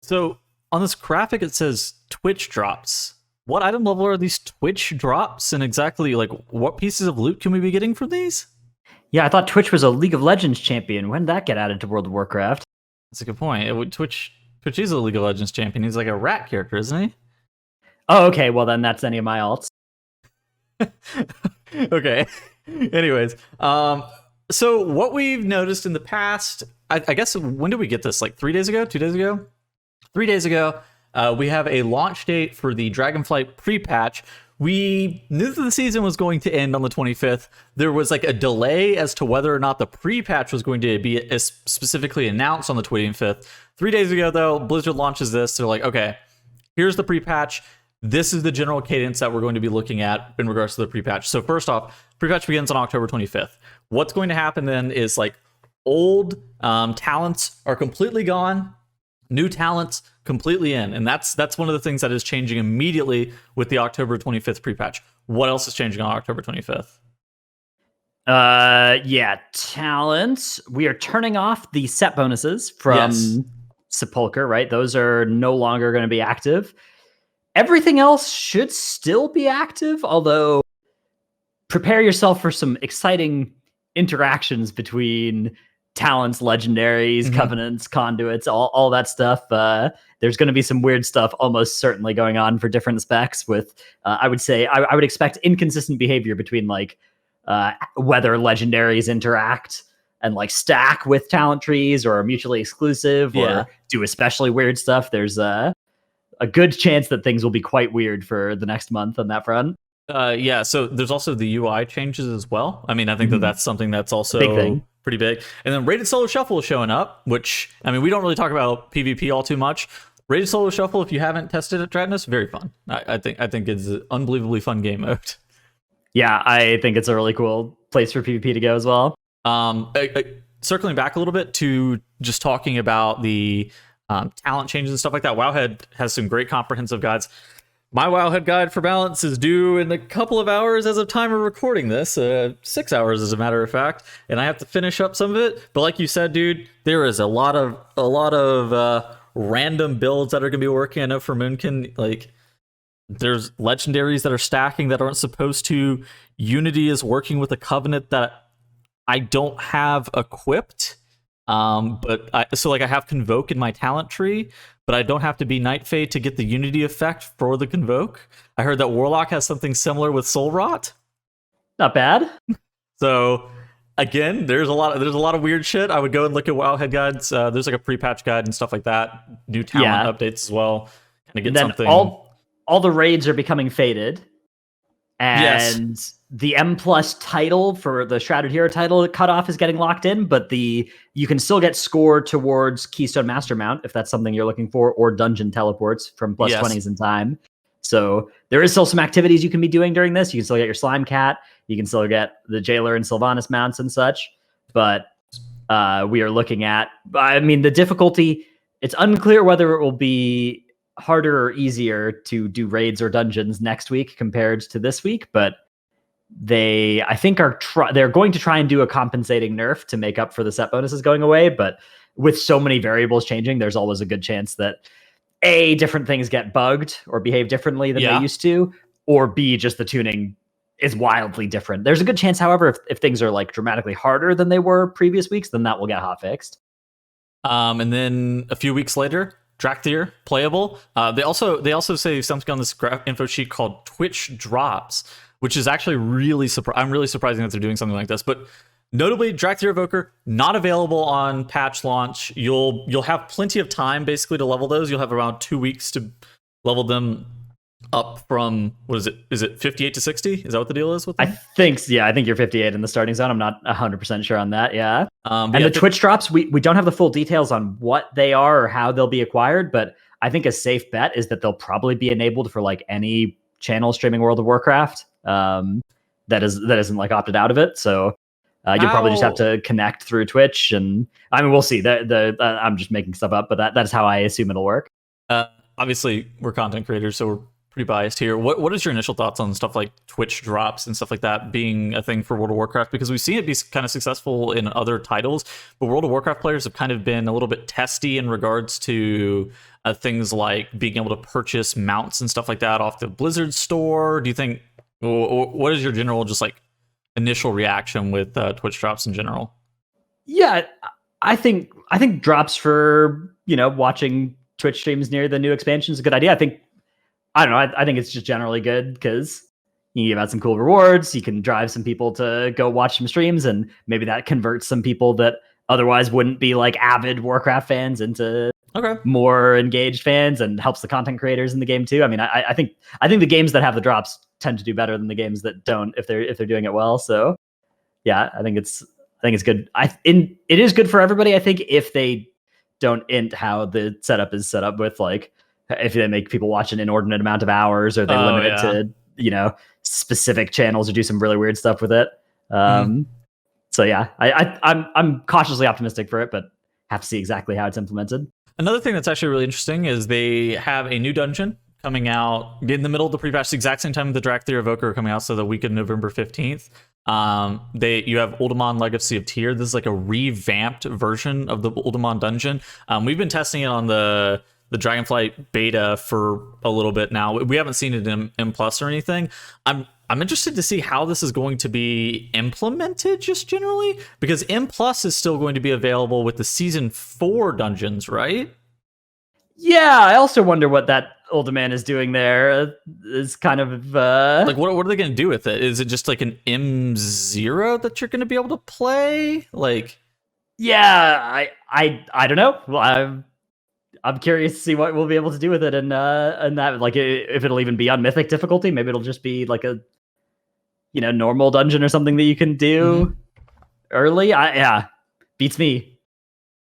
So on this graphic, it says Twitch drops. What item level are these Twitch drops, and exactly like what pieces of loot can we be getting from these? Yeah, I thought Twitch was a League of Legends champion. When did that get added to World of Warcraft? That's a good point. Twitch is a League of Legends champion. He's like a rat character, isn't he? Oh, okay. Well, then that's any of my alts. Okay. Anyways, so what we've noticed in the past, I guess, when did we get this? Like 3 days ago? 2 days ago? 3 days ago, we have a launch date for the Dragonflight pre-patch. We knew that the season was going to end on the 25th. There was like a delay as to whether or not the pre-patch was going to be specifically announced on the 25th. 3 days ago, though, Blizzard launches this. They're like, okay, here's the pre-patch. This is the general cadence that we're going to be looking at in regards to the pre-patch. So first off, pre-patch begins on October 25th. What's going to happen then is like old talents are completely gone. New talents completely in, and that's one of the things that is changing immediately with the October 25th pre-patch. What else is changing on October 25th? Yeah, talents. We are turning off the set bonuses from Sepulcher, right? Those are no longer going to be active. Everything else should still be active, although prepare yourself for some exciting interactions between talents, legendaries, covenants, conduits, all that stuff. There's going to be some weird stuff almost certainly going on for different specs with, I would say, I would expect inconsistent behavior between like whether legendaries interact and like stack with talent trees or are mutually exclusive or do especially weird stuff. There's a good chance that things will be quite weird for the next month on that front. So there's also the UI changes as well. I mean, I think that's something that's also big thing. Pretty big. And then Rated Solo Shuffle is showing up, which, I mean, we don't really talk about PvP all too much. Rated Solo Shuffle, if you haven't tested it, Dratnos, very fun. I think it's an unbelievably fun game mode. Yeah, I think it's a really cool place for PvP to go as well. Circling back a little bit to just talking about the talent changes and stuff like that, Wowhead has some great comprehensive guides. My Wowhead guide for balance is due in a couple of hours as of time of recording this, 6 hours as a matter of fact, and I have to finish up some of it. But like you said, dude, there is a lot of random builds that are going to be working. I know for Moonkin, like there's legendaries that are stacking that aren't supposed to. Unity is working with a covenant that I don't have equipped. I have Convoke in my talent tree, but I don't have to be Night Fae to get the Unity effect for the Convoke. I heard that Warlock has something similar with Soul Rot. Not bad. So again, there's a lot of weird shit. I would go and look at Wowhead guides. There's like a pre-patch guide and stuff like that. New talent updates as well. Kind of get something. All the raids are becoming faded, and the M+ title for the Shrouded Hero title cutoff is getting locked in, but you can still get score towards Keystone Master Mount if that's something you're looking for, or dungeon teleports from plus 20s in time. So there is still some activities you can be doing during this. You can still get your Slime Cat. You can still get the Jailer and Sylvanas mounts and such. But we are looking at, I mean, the difficulty, it's unclear whether it will be harder or easier to do raids or dungeons next week compared to this week, but I think they're going to try and do a compensating nerf to make up for the set bonuses going away. But with so many variables changing, there's always a good chance that A, different things get bugged or behave differently than they used to, or B, just the tuning is wildly different. There's a good chance, however, if things are like dramatically harder than they were previous weeks, then that will get hot fixed. And then a few weeks later, Drakthir playable. They also say something on this info sheet called Twitch drops, which is actually really I'm really surprising that they're doing something like this. But notably, Drakthir Evoker not available on patch launch. You'll have plenty of time basically to level those. You'll have around 2 weeks to level them up from, what is it? Is it 58 to 60? Is that what the deal is with them? I think you're 58 in the starting zone. I'm not 100% sure on that. Yeah. And the Twitch drops, we don't have the full details on what they are or how they'll be acquired, but I think a safe bet is that they'll probably be enabled for like any channel streaming World of Warcraft that isn't like opted out of it. So you'll probably just have to connect through Twitch, and I mean, we'll see. I'm just making stuff up, but that's how I assume it'll work. Obviously, we're content creators, so we're pretty biased here. What is your initial thoughts on stuff like Twitch drops and stuff like that being a thing for World of Warcraft? Because we've seen it be kind of successful in other titles, but World of Warcraft players have kind of been a little bit testy in regards to things like being able to purchase mounts and stuff like that off the Blizzard store. Do you think, what is your general just like initial reaction with Twitch drops in general? Yeah, I think drops for, watching Twitch streams near the new expansion is a good idea. I don't know. I think it's just generally good because you give out some cool rewards. You can drive some people to go watch some streams, and maybe that converts some people that otherwise wouldn't be like avid Warcraft fans into more engaged fans, and helps the content creators in the game too. I mean, I think the games that have the drops tend to do better than the games that don't if they're doing it well. So yeah, I think it's good. It is good for everybody. I think if they don't int how the setup is set up with like, if they make people watch an inordinate amount of hours, or they limit it to, specific channels, or do some really weird stuff with it. So yeah, I'm cautiously optimistic for it, but have to see exactly how it's implemented. Another thing that's actually really interesting is they have a new dungeon coming out in the middle of the pre-patch, the exact same time the Drakthir Evoker are coming out, so the week of November 15th. You have Uldaman Legacy of Tyr. This is like a revamped version of the Uldaman dungeon. We've been testing it on the Dragonflight beta for a little bit now. We haven't seen it in M+ or anything. I'm interested to see how this is going to be implemented just generally, because M+ is still going to be available with the Season 4 dungeons, right? Yeah, I also wonder what that Uldaman is doing there. Is kind of like what are they going to do with it? Is it just like an M0 that you're going to be able to play? Like, yeah, I don't know. Well, I'm curious to see what we'll be able to do with it, and that, like, if it'll even be on Mythic difficulty. Maybe it'll just be like a normal dungeon or something that you can do early. Yeah, beats me.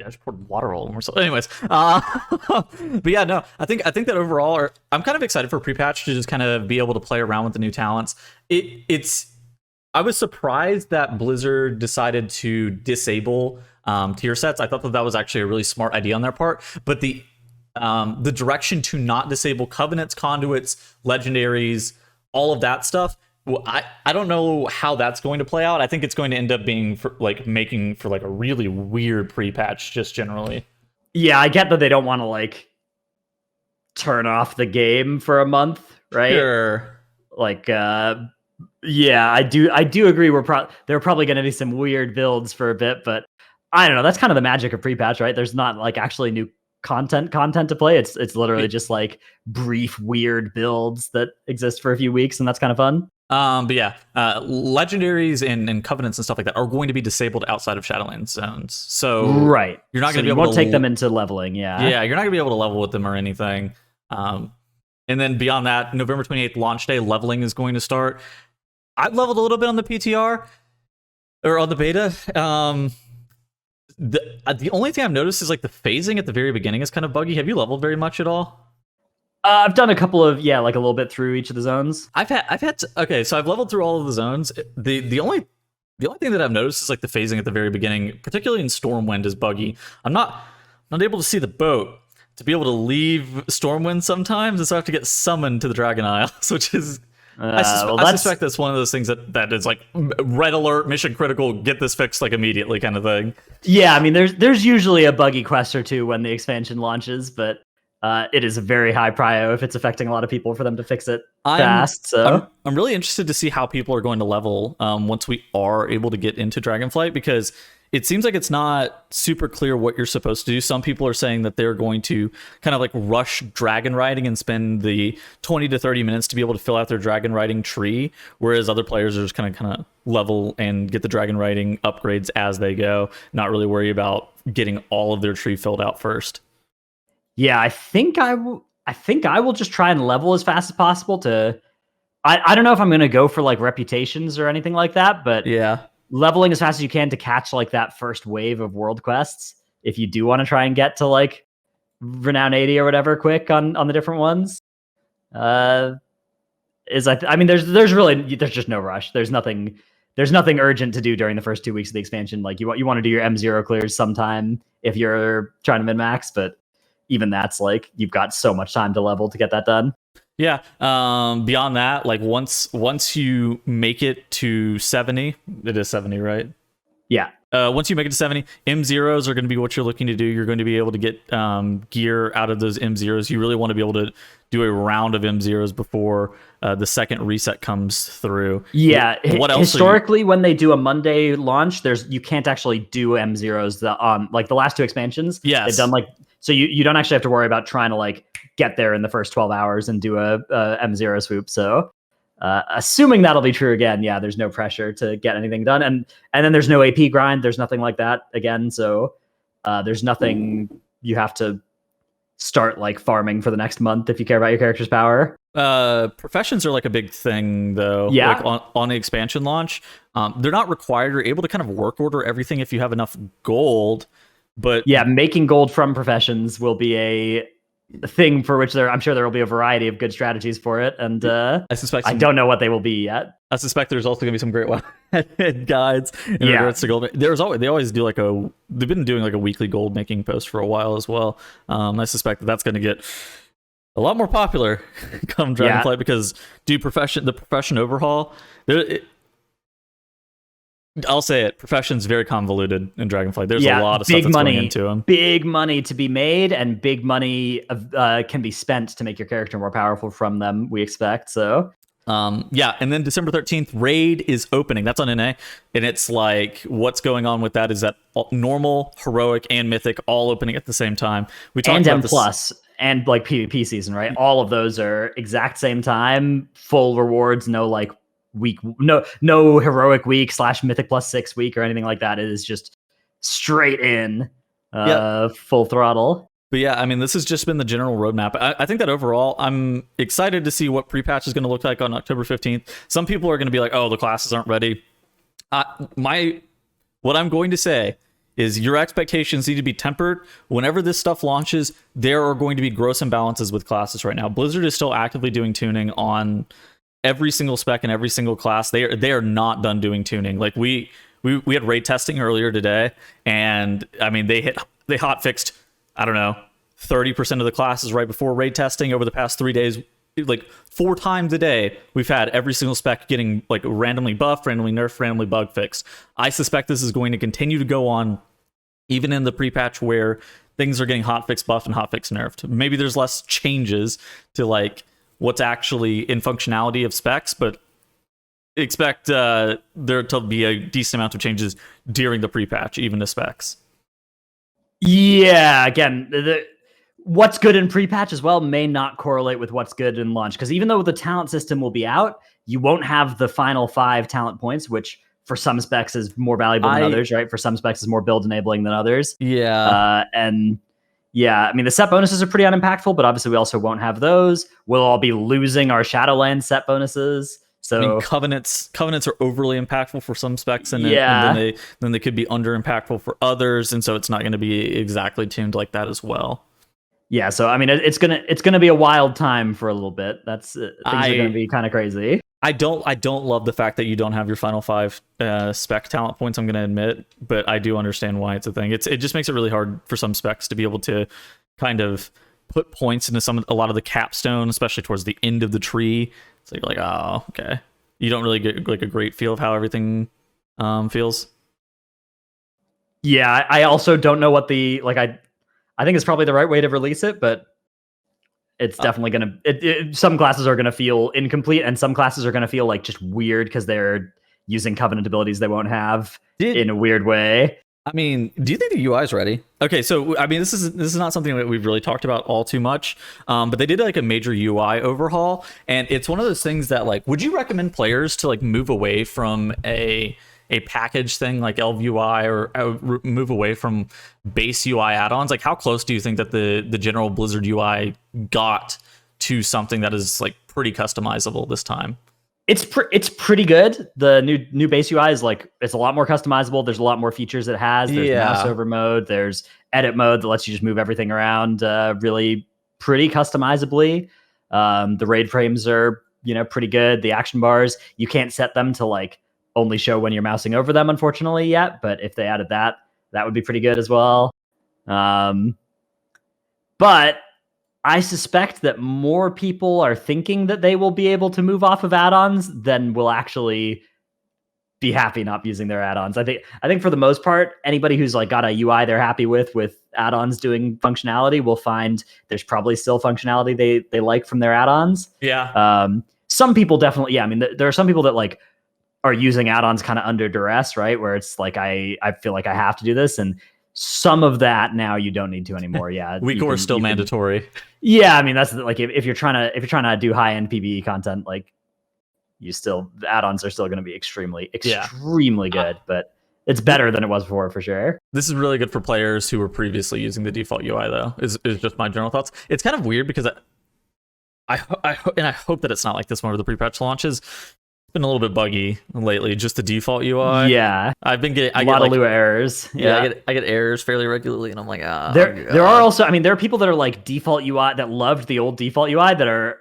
Yeah, I just poured water all over myself. Anyways, but yeah, no, I think that overall, I'm kind of excited for Prepatch to just kind of be able to play around with the new talents. I was surprised that Blizzard decided to disable tier sets. I thought that was actually a really smart idea on their part, but the direction to not disable covenants, conduits, legendaries, all of that stuff, well, I don't know how that's going to play out. I think it's going to end up being making for a really weird pre-patch just generally. Yeah, I get that they don't want to like turn off the game for a month, right? Sure. Yeah, I do agree. There are probably going to be some weird builds for a bit, but I don't know. That's kind of the magic of pre-patch, right? There's not like actually new content to play. It's literally just like brief weird builds that exist for a few weeks, and that's kind of fun. But yeah, legendaries and covenants and stuff like that are going to be disabled outside of Shadowlands zones. So right, you're not going to be able to take them into leveling. Yeah, you're not going to be able to level with them or anything. And then beyond that, November 28th launch day, leveling is going to start. I've leveled a little bit on the PTR or on the beta. The only thing I've noticed is like the phasing at the very beginning is kind of buggy. Have you leveled very much at all? I've done a couple of like a little bit through each of the zones. I've had so I've leveled through all of the zones. The only thing that I've noticed is like the phasing at the very beginning, particularly in Stormwind, is buggy. I'm not able to see the boat to be able to leave Stormwind sometimes, and so I have to get summoned to the Dragon Isles, which is I suspect that's one of those things that is like red alert, mission critical, get this fixed like immediately kind of thing. Yeah, I mean there's usually a buggy quest or two when the expansion launches, but it is a very high prio if it's affecting a lot of people for them to fix it fast. So I'm really interested to see how people are going to level once we are able to get into Dragonflight, because it seems like it's not super clear what you're supposed to do. Some people are saying that they're going to kind of like rush dragon riding and spend the 20 to 30 minutes to be able to fill out their dragon riding tree, whereas other players are just kind of level and get the dragon riding upgrades as they go, not really worry about getting all of their tree filled out first. Yeah, I think I will just try and level as fast as possible to. I don't know if I'm going to go for like reputations or anything like that, but yeah, leveling as fast as you can to catch like that first wave of world quests. If you do want to try and get to like Renown 80 or whatever quick on the different ones, I mean, there's just no rush. There's nothing urgent to do during the first 2 weeks of the expansion. Like you want to do your M0 clears sometime if you're trying to min max, but even that's like you've got so much time to level to get that done. Yeah. Beyond that, like once you make it to 70, it is 70, right? Yeah. Once you make it to 70, M0s are going to be what you're looking to do. You're going to be able to get gear out of those M0s. You really want to be able to do a round of M0s before the second reset comes through. Yeah, What else? Historically, when they do a Monday launch, you can't actually do M0s. Like the last two expansions, Yes. they've done like, so you don't actually have to worry about trying to like get there in the first 12 hours and do a M0 swoop. So assuming that'll be true again, yeah, there's no pressure to get anything done, and then there's no AP grind. There's nothing like that again. So there's nothing you have to start like farming for the next month if you care about your character's power. Professions are like a big thing though. Yeah. Like on the expansion launch, they're not required. You're able to kind of work order everything if you have enough gold. But yeah, making gold from professions will be a thing for which I'm sure there will be a variety of good strategies for it, and I don't know what they will be yet. I suspect there's also gonna be some great guides in regards to gold. They always do they've been doing like a weekly gold making post for a while as well. I suspect that's gonna get a lot more popular come Dragonflight because the profession overhaul. I'll say it. Profession's very convoluted in Dragonflight. There's a lot of stuff that's going into them. Big money to be made, and big money can be spent to make your character more powerful from them. We expect so. Yeah, and then December 13th, Raid is opening. That's on NA, and it's like what's going on with that is that normal, heroic, and mythic all opening at the same time. We talked and about M plus and like PvP season, right? All of those are exact same time, full rewards, no like week, no heroic week / mythic +6 week or anything like that. It is just straight in, full throttle. But yeah, I mean, this has just been the general roadmap. I think that overall, I'm excited to see what Prepatch is going to look like on October 15th. Some people are going to be like, oh, the classes aren't ready. What I'm going to say is your expectations need to be tempered. Whenever this stuff launches, there are going to be gross imbalances with classes right now. Blizzard is still actively doing tuning on every single spec and every single class. They are not done doing tuning. Like we had raid testing earlier today, and I mean they hot fixed, I don't know, 30% of the classes right before raid testing over the past 3 days. Like 4 times a day, we've had every single spec getting like randomly buffed, randomly nerfed, randomly bug fixed. I suspect this is going to continue to go on even in the pre-patch where things are getting hotfix buffed and hotfix nerfed. Maybe there's less changes to like what's actually in functionality of specs, but expect there to be a decent amount of changes during the pre-patch, even to specs. Yeah, again, what's good in pre-patch as well may not correlate with what's good in launch, because even though the talent system will be out, you won't have the final 5 talent points, which for some specs is more valuable than others, right? For some specs is more build enabling than others. Yeah. And yeah, I mean, the set bonuses are pretty unimpactful, but obviously we also won't have those. We'll all be losing our Shadowlands set bonuses. So I mean, covenants are overly impactful for some specs, and then they could be under impactful for others, and so it's not going to be exactly tuned like that as well. Yeah, so I mean, it's gonna be a wild time for a little bit. Things are gonna be kind of crazy. I don't love the fact that you don't have your final 5 spec talent points, I'm going to admit, but I do understand why it's a thing. It just makes it really hard for some specs to be able to kind of put points into a lot of the capstone, especially towards the end of the tree. So you're like, oh, okay. You don't really get like a great feel of how everything feels. Yeah, I also don't know what I think it's probably the right way to release it, but it's definitely gonna. Some classes are gonna feel incomplete, and some classes are gonna feel like just weird because they're using covenant abilities they won't have in a weird way. I mean, do you think the UI is ready? Okay, so I mean, this is not something that we've really talked about all too much, but they did like a major UI overhaul, and it's one of those things that like, would you recommend players to like move away from a package thing like ElvUI or move away from base UI add-ons? Like, how close do you think that the general Blizzard UI got to something that is like pretty customizable this time? It's pretty good. The new base UI is like, it's a lot more customizable. There's a lot more features it has. There's mouse over mode. There's edit mode that lets you just move everything around really pretty customizably. The raid frames are pretty good. The action bars, you can't set them to like only show when you're mousing over them, unfortunately, yet. But if they added that would be pretty good as well. But I suspect that more people are thinking that they will be able to move off of add-ons than will actually be happy not using their add-ons. I think for the most part, anybody who's like got a UI they're happy with add-ons doing functionality will find there's probably still functionality they like from their add-ons. Yeah. Some people definitely, yeah. I mean, there are some people that like are using add-ons kind of under duress, right? Where it's like I feel like I have to do this, and some of that now you don't need to anymore. Yeah, weak core is still mandatory. Yeah, I mean that's like if you're trying to do high-end PvE content, like the add-ons are still going to be extremely good, but it's better than it was before for sure. This is really good for players who were previously using the default UI though. Is just my general thoughts. It's kind of weird because I hope that it's not like this one where the pre-patch launches. It's been a little bit buggy lately, just the default UI. Yeah, I've been getting a lot of Lua errors. Yeah, I get errors fairly regularly, and I'm like, there are also, I mean, there are people that are like default UI that loved the old default UI that are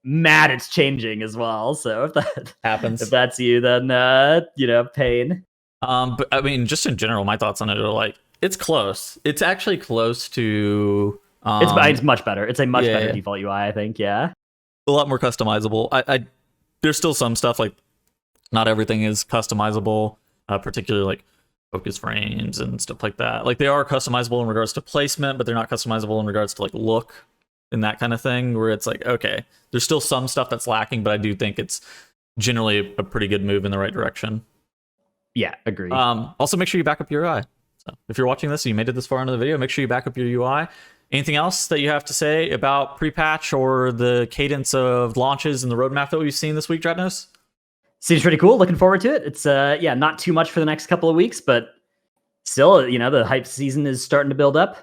mad it's changing as well. So if that happens, if that's you, then pain. But I mean, just in general, my thoughts on it are like it's close. It's actually close to. It's much better. It's a much better default UI, I think. Yeah, a lot more customizable. I there's still some stuff like not everything is customizable, particularly like focus frames and stuff like that. Like they are customizable in regards to placement, but they're not customizable in regards to like look and that kind of thing. Where it's like, okay, there's still some stuff that's lacking, but I do think it's generally a pretty good move in the right direction. Yeah, agreed. Also, make sure you back up your UI. So if you're watching this and you made it this far into the video, make sure you back up your UI. Anything else that you have to say about pre-patch or the cadence of launches and the roadmap that we've seen this week, Dratnos? Seems pretty cool. Looking forward to it. It's not too much for the next couple of weeks, but still, the hype season is starting to build up.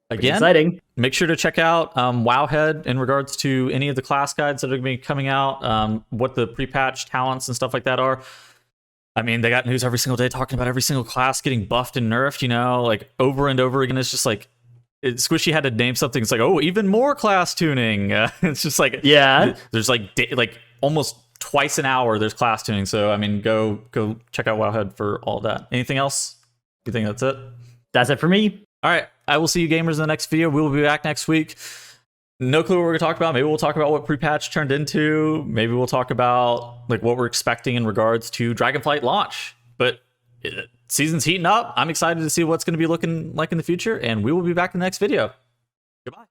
Pretty Again, exciting. Make sure to check out wowhead in regards to any of the class guides that are going to be coming out, what the pre-patch talents and stuff like that are. I mean, they got news every single day talking about every single class getting buffed and nerfed, like over and over again. It's just like, Squishy had to name something. It's like, oh, even more class tuning. It's just like, yeah, there's like almost twice an hour there's class tuning. So, I mean, go check out wowhead for all that. Anything else? You think that's it? That's it for me. All right. I will see you gamers in the next video. We will be back next week. No clue what we're going to talk about. Maybe we'll talk about what pre-patch turned into. Maybe we'll talk about like what we're expecting in regards to Dragonflight launch. But season's heating up. I'm excited to see what's going to be looking like in the future, and we will be back in the next video. Goodbye.